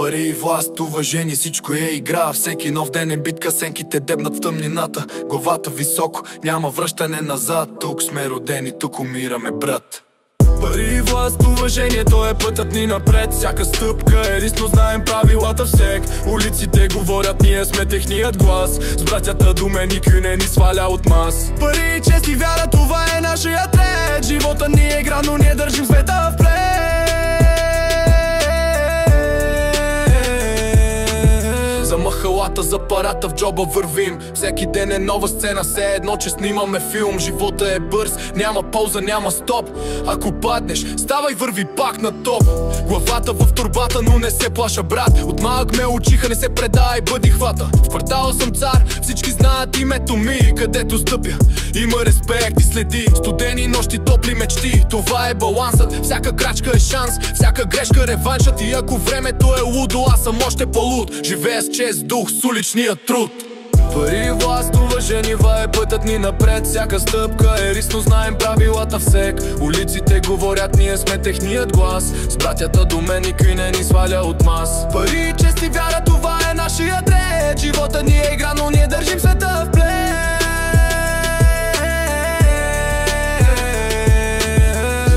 Пари и власт, уважение, всичко е игра. Всеки нов ден е битка, сенките дебнат в тъмнината. Главата високо, няма връщане назад. Тук сме родени, тук умираме, брат. Пари и власт, уважение, то е пътят ни напред. Всяка стъпка е риск, но знаем правилата всек. Улиците говорят, ние сме техният глас. С братята до мен никой не ни сваля от мас. Пари и чест и вяра, това е нашият ред. Живота ни е игра, но ние държим света в плен. За махалата, за парата в джоба вървим. Всеки ден е нова сцена, все едно че снимаме филм. Живота е бърз, няма пауза, няма стоп. Ако паднеш, ставай, върви пак на топ. Главата в турбата, но не се плаша, брат. От малък ме учиха, не се предай, бъди хвата. В квартала съм цар, всички знаят името ми. Където стъпя, има респект и следи. Студени нощи, топли мечти, това е балансът. Всяка крачка е шанс, всяка грешка реваншът. И ако времето е лудо, аз съм още по-луд. Живея с чест дух, с уличния труд. Пари и власт, уважение, това е пътят ни напред. Всяка стъпка е риск, но знаем правилата всек. Улиците говорят, ние сме техният глас. С братята до мен никой не ни сваля от мас. Пари, чест и вяра, това е нашият ред. Живота ни е игра, но ние държим света в плен.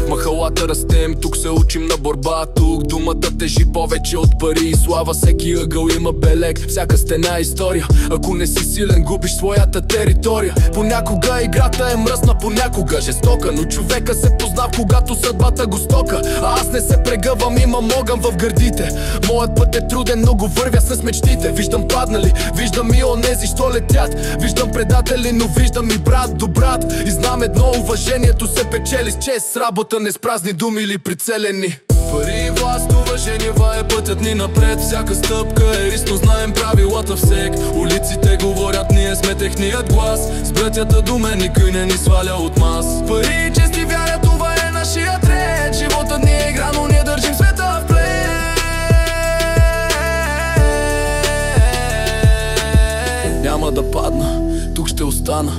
Махалата растем, тук се учим на борба. Тук думата тежи повече от пари и слава. Всеки ъгъл има белег, всяка стена е история. Ако не си силен, губиш своята територия. Понякога играта е мръсна, понякога жестока, но човека се познав, когато съдбата го стока. А аз не се прегъвам, имам огън в гърдите. Моят път е труден, но го вървя с мечтите. Виждам паднали, виждам и онези, що летят. Виждам предатели, но виждам и брат до брат. И знам едно, уважението се печели с чест, с работа, не с празни думи или прицелени. Пари и власт, уважение, това е пътят ни напред. Всяка стъпка е риск, но знаем правилата всек. Улиците говорят, ние сме техният глас. С братята до мен никой не ни сваля от мас. Пари, чест и вяра, това е нашият ред. Живота ни е игра, но ние държим света в плен. Няма да падна, тук ще остана.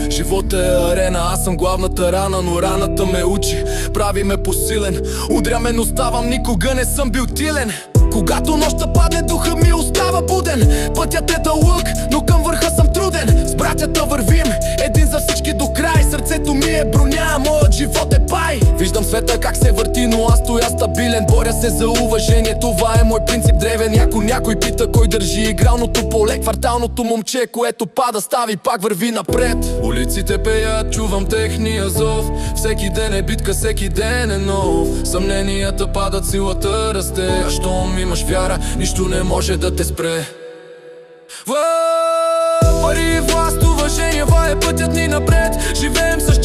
Живота е арена, аз съм главната рана, но раната ме учи, прави ме посилен. Удря ме, но ставам, никога не съм бил тилен. Когато нощта падне, духа ми остава буден. Пътят е дълъг, но към върха съм труден. С братята вървим, един за всички до край. Сърцето ми е броня, моят живот е пай. Виждам света как се върти, но аз стоя стабилен. Боря се за уважение, това е мой принцип древен. Ако някой пита кой държи игралното поле, кварталното момче, което пада, стави, пак върви напред. Улиците пеят, чувам техния зов. Всеки ден е битка, всеки ден е нов. Съмненията падат, силата расте. А щом имаш вяра, нищо не може да те спре. Пари и власт, уважение, това е пътят ни напред. Живеем с